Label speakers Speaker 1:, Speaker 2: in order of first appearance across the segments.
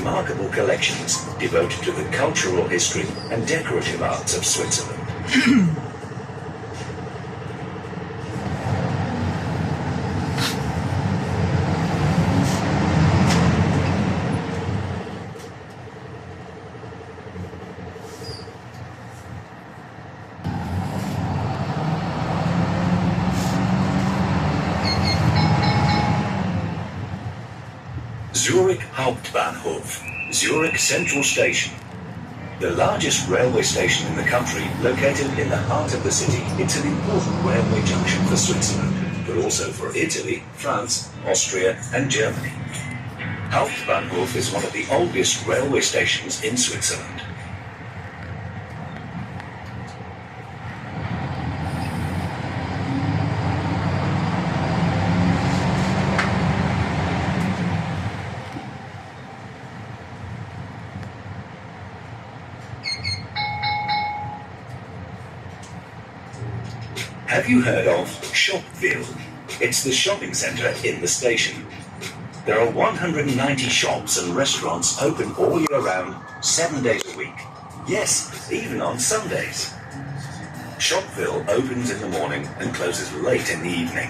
Speaker 1: remarkable collections devoted to the cultural history and decorative arts of Switzerland. Zurich Hauptbahnhof, Zurich Central Station. The largest railway station in the country, located in the heart of the city, it's an important railway junction for Switzerland, but also for Italy, France, Austria and Germany. Hauptbahnhof is one of the oldest railway stations in Switzerland. Have you heard of Shopville? It's the shopping centre in the station. There are 190 shops and restaurants open all year round, 7 days a week. Yes, even on Sundays. Shopville opens in the morning and closes late in the evening.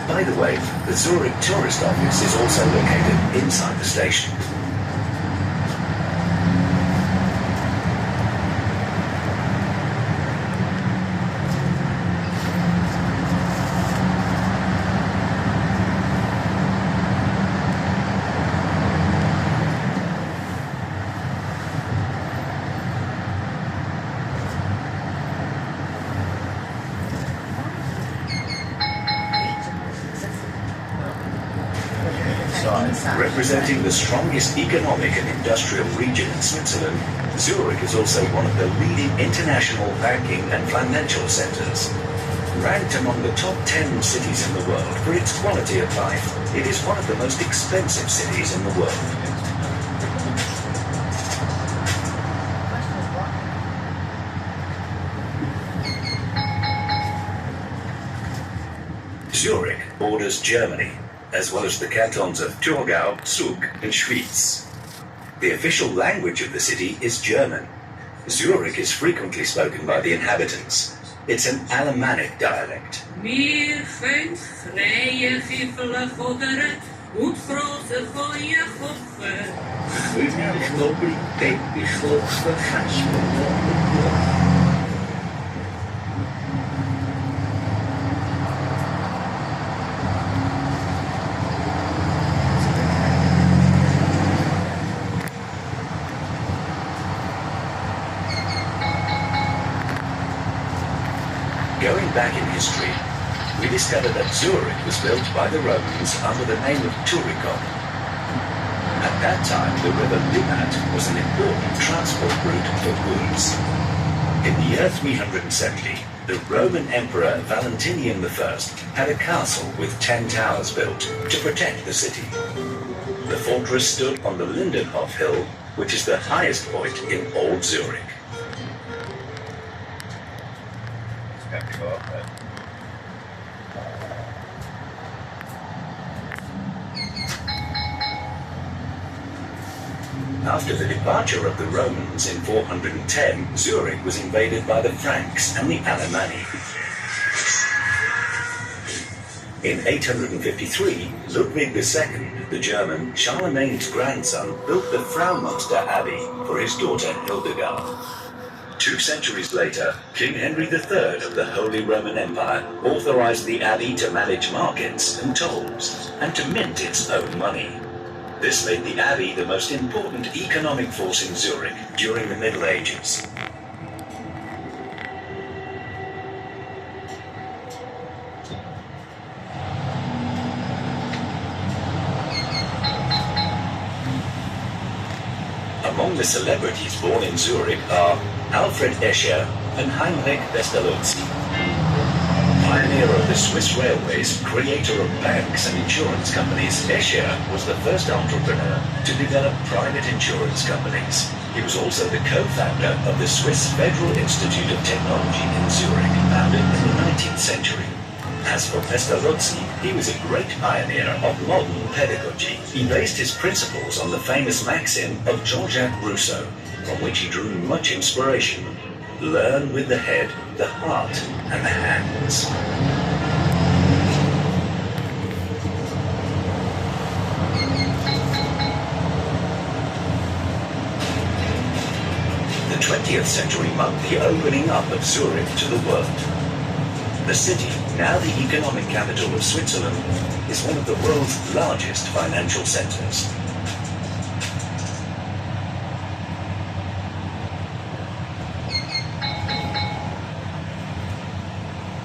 Speaker 1: By the way, the Zurich tourist office is also located inside the station. Representing the strongest economic and industrial region in Switzerland, Zurich is also one of the leading international banking and financial centres. Ranked among the top 10 cities in the world for its quality of life, it is one of the most expensive cities in the world. Zurich borders Germany, as well as the cantons of Thurgau, Zug and Schwyz. The official language of the city is German. Zurich is frequently spoken by the inhabitants. It's an Alemannic dialect.
Speaker 2: Wir fünf freie Fiffler fordern und große Feuer hoffen.
Speaker 3: Ich glaube, ich denke, ich schloss
Speaker 1: Going back in history, we discovered that Zurich was built by the Romans under the name of Turicum. At that time, the river Limmat was an important transport route for goods. In the year 370, the Roman Emperor Valentinian I had a castle with 10 towers built to protect the city. The fortress stood on the Lindenhof Hill, which is the highest point in Old Zurich. After the departure of the Romans in 410, Zurich was invaded by the Franks and the Alemanni. In 853, Ludwig II, the German, Charlemagne's grandson, built the Fraumünster Abbey for his daughter Hildegard. 2 centuries later, King Henry III of the Holy Roman Empire authorized the abbey to manage markets and tolls, and to mint its own money. This made the abbey the most important economic force in Zurich during the Middle Ages. Among the celebrities born in Zurich are Alfred Escher and Heinrich Pestalozzi. Pioneer of the Swiss railways, creator of banks and insurance companies, Escher was the first entrepreneur to develop private insurance companies. He was also the co-founder of the Swiss Federal Institute of Technology in Zurich, founded in the 19th century. As for Pestalozzi, he was a great pioneer of modern pedagogy. He based his principles on the famous maxim of Jean-Jacques Rousseau, from which he drew much inspiration. Learn with the head, the heart, and the hands. The 20th century marked the opening up of Zurich to the world. The city, now the economic capital of Switzerland, is one of the world's largest financial centers.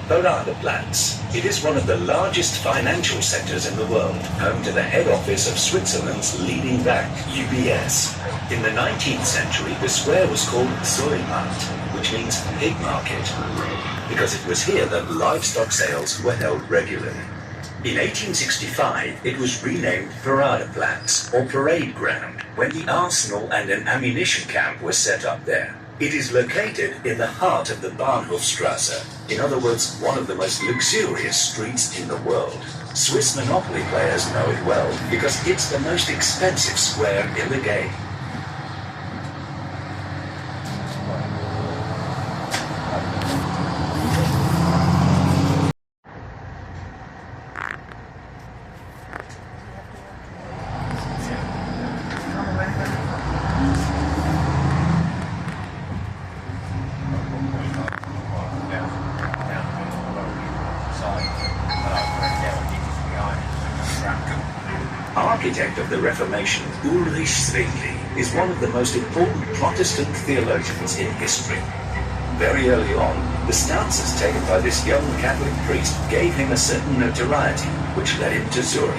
Speaker 1: Paradeplatz. It is one of the largest financial centers in the world, home to the head office of Switzerland's leading bank, UBS. In the 19th century, the square was called Zollmarkt, which means pig market, because it was here that livestock sales were held regularly. In 1865, it was renamed Paradeplatz, or Parade Ground, when the arsenal and an ammunition camp were set up there. It is located in the heart of the Bahnhofstrasse, in other words, one of the most luxurious streets in the world. Swiss Monopoly players know it well because it's the most expensive square in the game. Architect of the Reformation, Ulrich Zwingli, is one of the most important Protestant theologians in history. Very early on, the stances taken by this young Catholic priest gave him a certain notoriety, which led him to Zurich.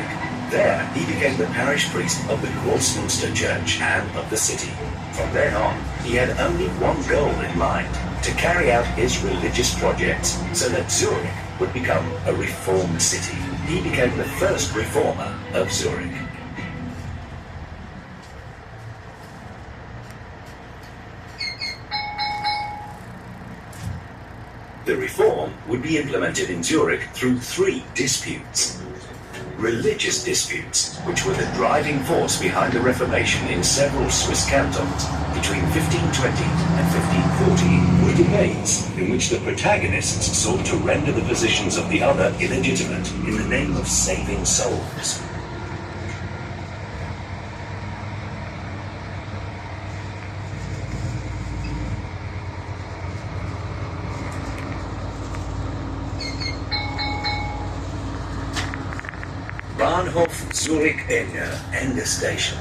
Speaker 1: There, he became the parish priest of the Grossmünster Church and of the city. From then on, he had only one goal in mind, to carry out his religious projects, so that Zurich would become a reformed city. He became the first reformer of Zurich. The reform would be implemented in Zurich through three disputes. Religious disputes, which were the driving force behind the Reformation in several Swiss cantons between 1520 and 1540, were debates in which the protagonists sought to render the positions of the other illegitimate in the name of saving souls. Bahnhof Zurich Ende station.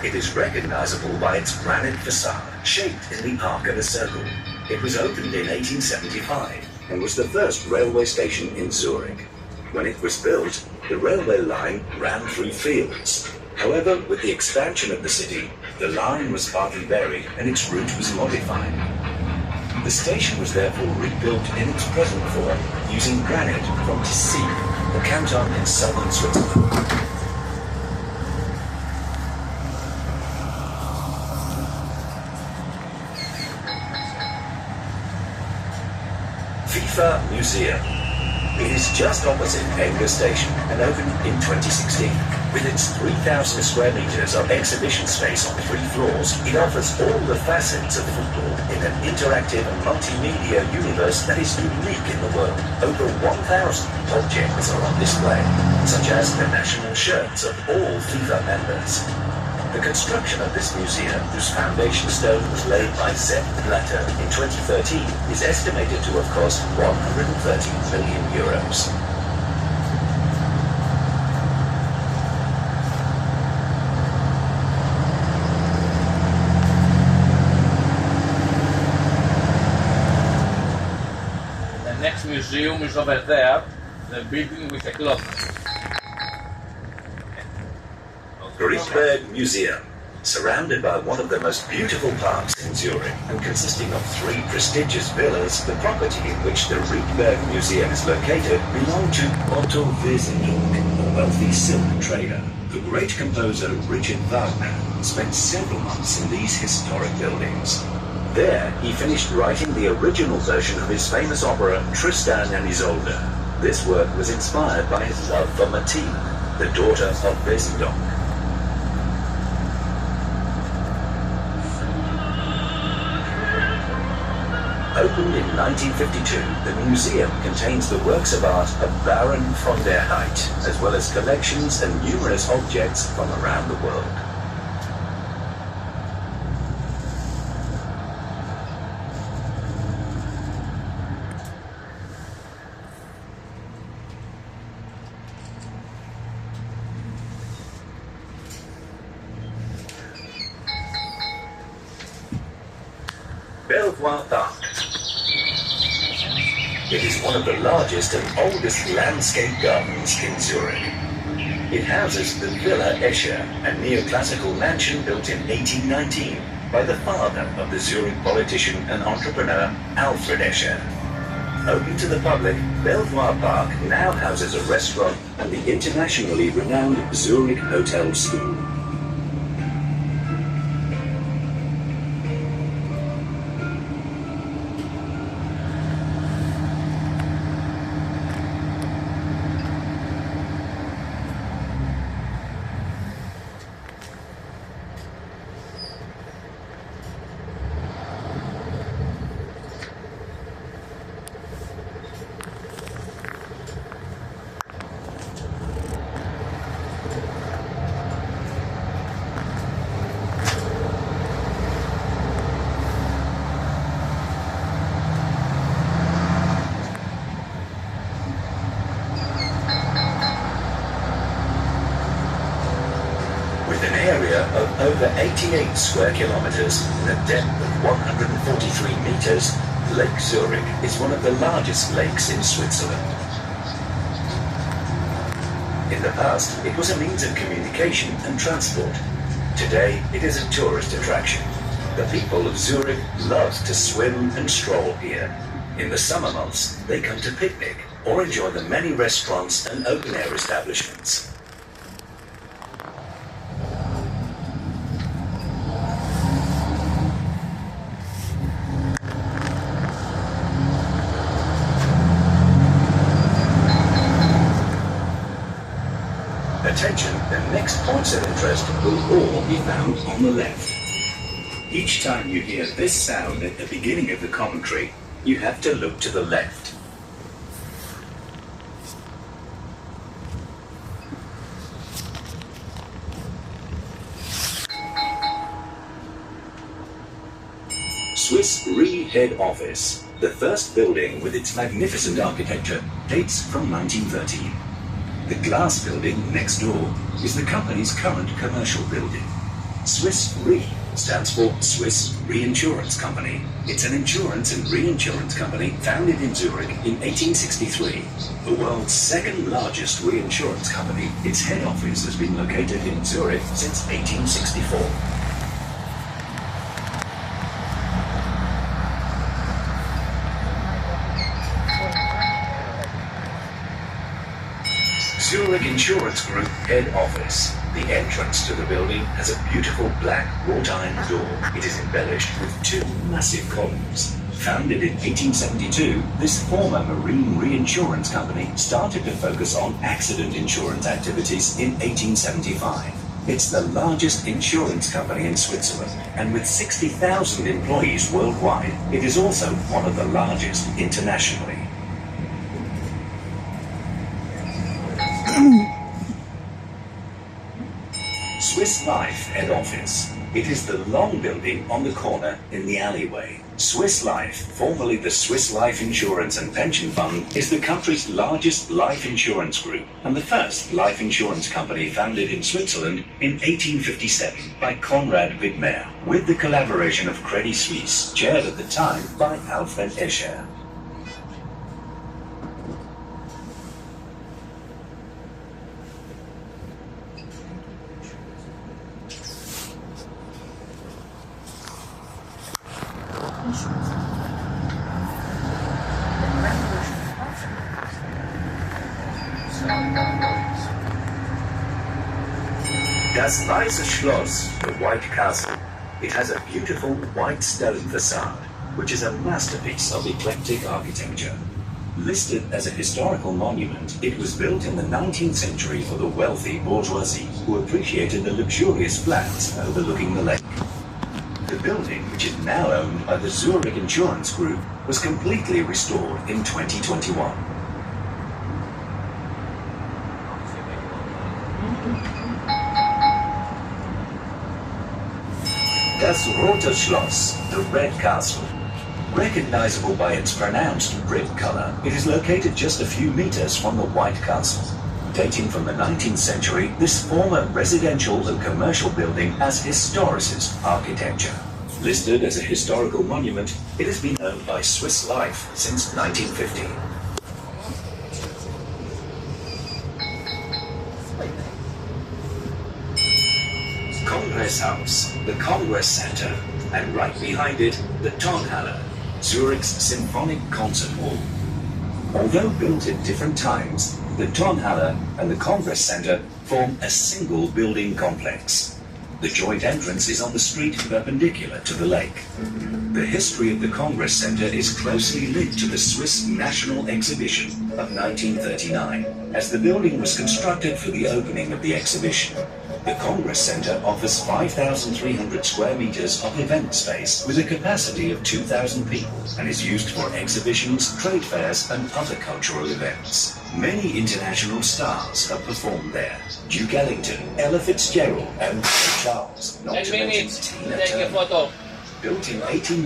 Speaker 1: It is recognizable by its granite facade, shaped in the arc of a circle. It was opened in 1875 and was the first railway station in Zurich. When it was built, the railway line ran through fields. However, with the expansion of the city, the line was partly buried and its route was modified. The station was therefore rebuilt in its present form using granite from Zurich, the canton in southern Switzerland. FIFA Museum. It is just opposite Ende Station and opened in 2016. With its 3,000 square meters of exhibition space on 3 floors, it offers all the facets of football in an interactive and multimedia universe that is unique in the world. Over 1,000 objects are on display, such as the national shirts of all FIFA members. The construction of this museum, whose foundation stone was laid by Sepp Blatter in 2013, is estimated to have cost 130 million euros.
Speaker 4: The next museum is over there, the building with the clock.
Speaker 1: Riedberg Museum, surrounded by one of the most beautiful parks in Zurich and consisting of 3 prestigious villas, the property in which the Riedberg Museum is located belonged to Otto Wiesenthal, a wealthy silk trader. The great composer Richard Wagner spent several months in these historic buildings. There, he finished writing the original version of his famous opera Tristan and Isolde. This work was inspired by his love for Martine, the daughter of Wesendonck. Opened in 1952, the museum contains the works of art of Baron von der Heydt, as well as collections and numerous objects from around the world. Belvoir Park. It is one of the largest and oldest landscape gardens in Zurich. It houses the Villa Escher, a neoclassical mansion built in 1819 by the father of the Zurich politician and entrepreneur Alfred Escher. Open to the public, Belvoir Park now houses a restaurant and the internationally renowned Zurich Hotel School. Of over 88 square kilometers and a depth of 143 meters, Lake Zurich is one of the largest lakes in Switzerland. In the past, it was a means of communication and transport. Today, it is a tourist attraction. The people of Zurich love to swim and stroll here. In the summer months, they come to picnic or enjoy the many restaurants and open-air establishments. Attention, the next points of interest will all be found on the left. Each time you hear this sound at the beginning of the commentary, you have to look to the left. Swiss Re Head Office, the first building with its magnificent architecture, dates from 1913. The glass building next door is the company's current commercial building. Swiss Re stands for Swiss Reinsurance Company. It's an insurance and reinsurance company founded in Zurich in 1863. The world's second largest reinsurance company, its head office has been located in Zurich since 1864. Zurich Insurance Group Head Office. The entrance to the building has a beautiful black wrought iron door. It is embellished with two massive columns. Founded in 1872, this former marine reinsurance company started to focus on accident insurance activities in 1875. It's the largest insurance company in Switzerland, and with 60,000 employees worldwide, it is also one of the largest internationally. Swiss Life Head Office. It is the long building on the corner in the alleyway. Swiss Life, formerly the Swiss Life Insurance and Pension Fund, is the country's largest life insurance group and the first life insurance company founded in Switzerland in 1857 by Conrad Widmer, with the collaboration of Credit Suisse, chaired at the time by Alfred Escher. Das Weiße Schloss, the White Castle. It has a beautiful white stone facade, which is a masterpiece of eclectic architecture. Listed as a historical monument, it was built in the 19th century for the wealthy bourgeoisie who appreciated the luxurious flats overlooking the lake. The building, which is now owned by the Zurich Insurance Group, was completely restored in 2021. Das Rote Schloss, the Red Castle. Recognizable by its pronounced red color, it is located just a few meters from the White Castle. Dating from the 19th century, this former residential and commercial building has historicist architecture. Listed as a historical monument, it has been owned by Swiss Life since 1950. Congress House, the Congress Center, and right behind it, the Tonhalle, Zurich's symphonic concert hall. Although built at different times, the Tonhalle and the Congress Center form a single building complex. The joint entrance is on the street perpendicular to the lake. The history of the Congress Center is closely linked to the Swiss National Exhibition of 1939, as the building was constructed for the opening of the exhibition. The Congress Center offers 5,300 square meters of event space with a capacity of 2,000 people and is used for exhibitions, trade fairs and other cultural events. Many international stars have performed there. Duke Ellington, Ella Fitzgerald and Ray Charles, not to mention Tina Turner. Built in 18